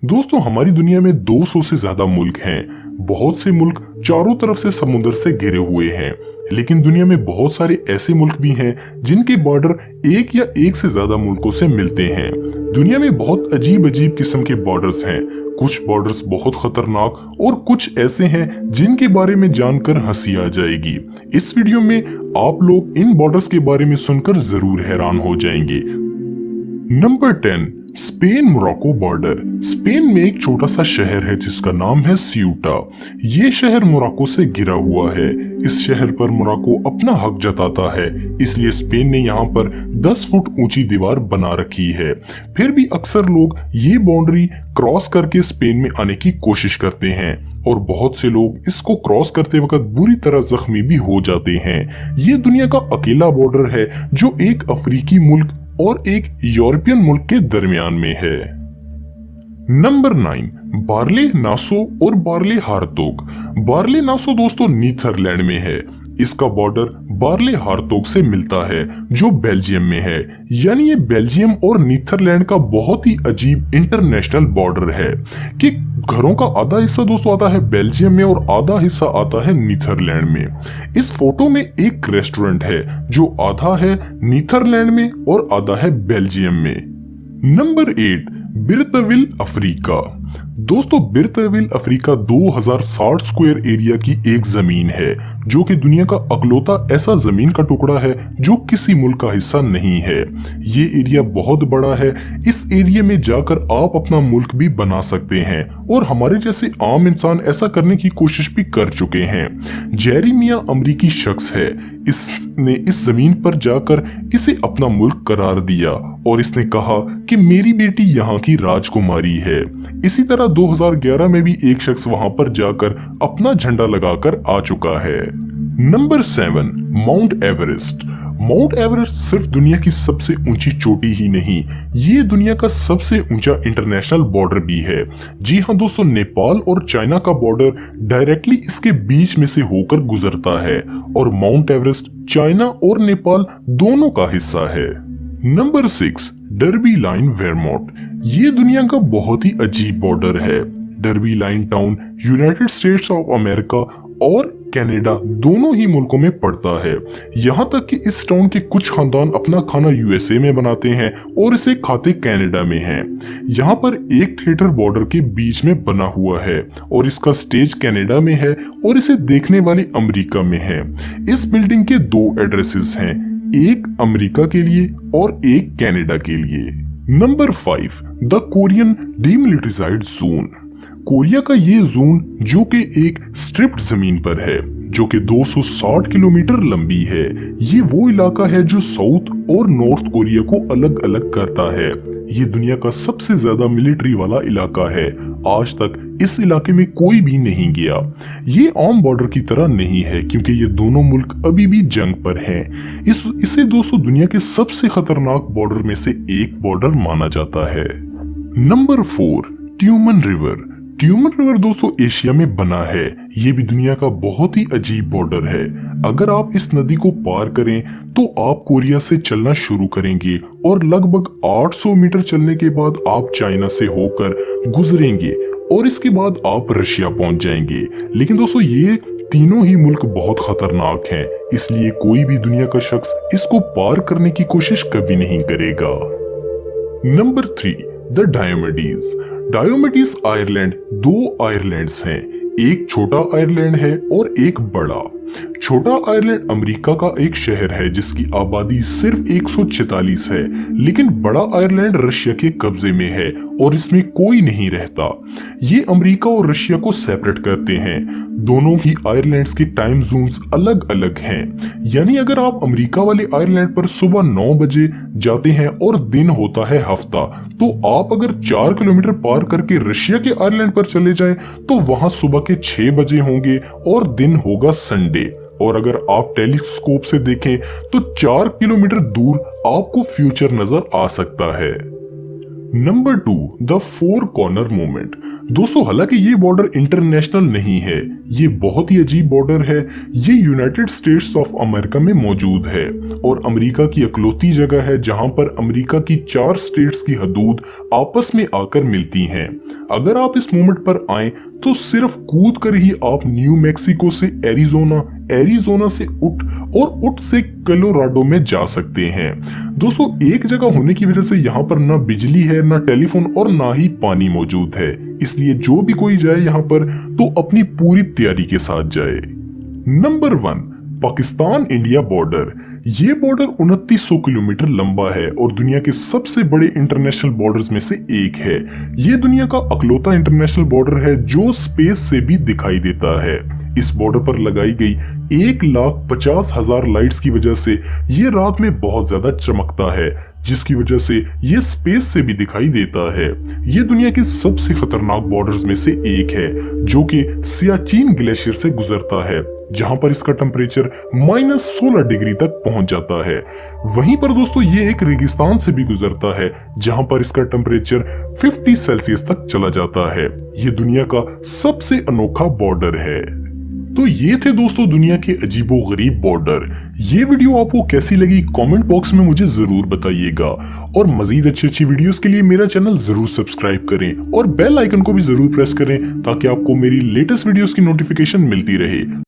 दोस्तों हमारी दुनिया में 200 से ज्यादा मुल्क हैं। बहुत से मुल्क चारों तरफ से समुद्र से घिरे हुए हैं, लेकिन दुनिया में बहुत सारे ऐसे मुल्क भी हैं जिनके बॉर्डर एक या एक से ज्यादा मुल्कों से मिलते हैं। दुनिया में बहुत अजीब अजीब किस्म के बॉर्डर्स हैं। कुछ बॉर्डर्स बहुत खतरनाक और कुछ ऐसे हैं जिनके बारे में जानकर हंसी आ जाएगी। इस वीडियो में आप लोग इन बॉर्डर्स के बारे में सुनकर जरूर हैरान हो जाएंगे। Number 10, Spain Morocco border. Spain में एक छोटा सा शहर है जिसका नाम है सियूटा। ये शहर मोरक्को से घिरा हुआ है। इस शहर पर मोरक्को अपना हक जताता है, इसलिए स्पेन ने यहाँ पर 10 फुट ऊंची दीवार बना रखी है। फिर भी अक्सर लोग ये बाउंड्री क्रॉस करके स्पेन में आने की कोशिश करते हैं और बहुत से लोग इसको क्रॉस करते वक्त बुरी तरह जख्मी भी हो जाते हैं। ये दुनिया का अकेला बॉर्डर है जो एक अफ्रीकी मुल्क और एक यूरोपियन मुल्क के दरमियान में है। नंबर 9, बार्ले नासो और बार्ले हारतोग। बार्ले नासो दोस्तों नीदरलैंड में है। इसका बॉर्डर बार्ले हारतोग से मिलता है जो बेल्जियम में है। यानी ये बेल्जियम और नीदरलैंड का बहुत ही अजीब इंटरनेशनल बॉर्डर है कि घरों का आधा हिस्सा दोस्तों आता है बेल्जियम में और आधा हिस्सा आता है नीदरलैंड में। इस फोटो में एक रेस्टोरेंट है जो आधा है नीदरलैंड में और आधा है बेल्जियम में। Number 8, Bir Tawil Africa. दोस्तों बिरतविल अफ्रीका 2060 स्क्वायर एरिया की एक जमीन है जो कि दुनिया का अकलौता ऐसा जमीन का टुकड़ा है जो किसी मुल्क का हिस्सा नहीं है। ये एरिया बहुत बड़ा है। इस एरिया में जाकर आप अपना मुल्क भी बना सकते हैं और हमारे जैसे आम इंसान ऐसा करने की कोशिश भी कर चुके हैं। जेरी मियां अमरीकी शख्स है। इसने इस जमीन पर जाकर इसे अपना मुल्क करार दिया और इसने कहा कि मेरी बेटी यहाँ की राजकुमारी है। इसी तरह 2011 में भी एक शख्स वहां पर जाकर अपना झंडा लगाकर आ चुका है। Number 7, mount Everest. Mount Everest सिर्फ दुनिया की सबसे ऊंची चोटी ही नहीं, ये दुनिया का सबसे ऊंचा इंटरनेशनल बॉर्डर भी है। जी हाँ दोस्तों, नेपाल और चाइना का बॉर्डर डायरेक्टली इसके बीच में से होकर गुजरता है और माउंट एवरेस्ट चाइना और नेपाल दोनों का हिस्सा है। Number 6, Derby Line Vermont. ये दुनिया का बहुत ही अजीब बॉर्डर है। Derby Line town United States of America और कनाडा दोनों ही मुल्कों में पड़ता है। यहाँ तक कि इस टाउन के कुछ खानदान अपना खाना यूएसए में बनाते हैं और इसे खाते कनाडा में हैं। यहाँ पर एक थिएटर बॉर्डर के बीच में बना हुआ है और इसका स्टेज कनाडा में है और इसे देखने वाले अमेरिका में है। इस बिल्डिंग के 2 एड्रेसेस हैं, एक अमेरिका के लिए और एक कनाडा के लिए। Number 5, the Korean demilitarised zone. Korea का ये जोन जो कि एक स्ट्रिप्ड जमीन पर है जो कि 260 किलोमीटर लंबी है। ये वो इलाका है जो साउथ और नॉर्थ कोरिया को अलग अलग करता है। ये दुनिया का सबसे ज्यादा मिलिट्री वाला इलाका है। आज तक इस इलाके में कोई भी नहीं गया। ये आम बॉर्डर की तरह नहीं है क्योंकि ये दोनों मुल्क अभी भी जंग पर हैं। इसे दोस्तों दुनिया के सबसे खतरनाक बॉर्डर में से एक बॉर्डर माना जाता है। Number 4, Tumen River. Tumen River दोस्तों एशिया में बना है। ये भी दुनिया का बहुत ही अजीब बॉर्डर है। अगर आप इस नदी को पार करें तो आप कोरिया से चलना शुरू करेंगे और लगभग 800 मीटर चलने के बाद आप चाइना से होकर गुजरेंगे और इसके बाद आप रशिया पहुंच जाएंगे। लेकिन दोस्तों ये तीनों ही मुल्क बहुत खतरनाक हैं, इसलिए कोई भी दुनिया का शख्स इसको पार करने की कोशिश कभी नहीं करेगा। Number 3, the Diomedes. Diomedes island 2 islands हैं, एक छोटा आयरलैंड है और एक बड़ा। छोटा आयरलैंड अमेरिका का एक शहर है जिसकी आबादी सिर्फ 146 है, लेकिन बड़ा आयरलैंड रशिया के कब्जे में है और इसमें कोई नहीं रहता। ये अमेरिका और रशिया को सेपरेट करते हैं। दोनों ही आयरलैंड्स के टाइम जोन्स अलग अलग हैं। यानी अगर आप अमेरिका वाले आयरलैंड पर सुबह 9 बजे जाते हैं और दिन होता है हफ्ता, तो आप अगर 4 किलोमीटर पार करके रशिया के आयरलैंड पर चले जाएं तो वहां सुबह के 6 बजे होंगे और दिन होगा संडे। और अगर आप टेलीस्कोप से देखें तो 4 किलोमीटर दूर आपको फ्यूचर नजर आ सकता है। Number 2, the 4 corner movement. दोस्तों हालांकि ये बॉर्डर इंटरनेशनल नहीं है, ये बहुत ही अजीब बॉर्डर है। ये यूनाइटेड स्टेट्स ऑफ अमेरिका में मौजूद है और अमेरिका की इकलौती जगह है जहां पर अमेरिका की 4 स्टेट्स की हदूद आपस में आकर मिलती हैं। अगर आप इस मोमेंट पर आए तो सिर्फ कूद कर ही आप न्यू मैक्सिको से एरिजोना, एरिजोना से उट से कोलोराडो में जा सकते हैं। दोस्तों एक जगह होने की वजह से यहाँ पर ना बिजली है, ना टेलीफोन और ना ही पानी मौजूद है, इसलिए जो भी कोई जाए यहाँ पर तो अपनी पूरी तैयारी के साथ जाए। Number 1, Pakistan India border. ये बॉर्डर 2900 किलोमीटर लंबा है और दुनिया के सबसे बड़े इंटरनेशनल बॉर्डर्स में से एक है। ये दुनिया का अकलौता इंटरनेशनल बॉर्डर है जो स्पेस से भी दिखाई देता है। इस बॉर्डर पर लगाई गई 1,50,000 लाइट्स की वजह से ये रात में बहुत ज्यादा चमकता है, जिसकी वजह से ये स्पेस से भी दिखाई देता है। ये दुनिया के सबसे खतरनाक बॉर्डर्स में से एक है जो कि सियाचिन ग्लेशियर से गुजरता है, जहां पर इसका टेम्परेचर -16 डिग्री तक पहुंच जाता है। वहीं पर दोस्तों ये एक रेगिस्तान से भी गुजरता है जहां पर इसका टेम्परेचर 50 सेल्सियस तक चला जाता है। ये दुनिया का सबसे अनोखा बॉर्डर है। तो ये थे दोस्तों दुनिया के अजीबो गरीब बॉर्डर। ये वीडियो आपको कैसी लगी कमेंट बॉक्स में मुझे जरूर बताइएगा और मजीद अच्छी वीडियोस के लिए मेरा चैनल जरूर सब्सक्राइब करें और बेल आइकन को भी जरूर प्रेस करें ताकि आपको मेरी लेटेस्ट वीडियोस की नोटिफिकेशन मिलती रहे।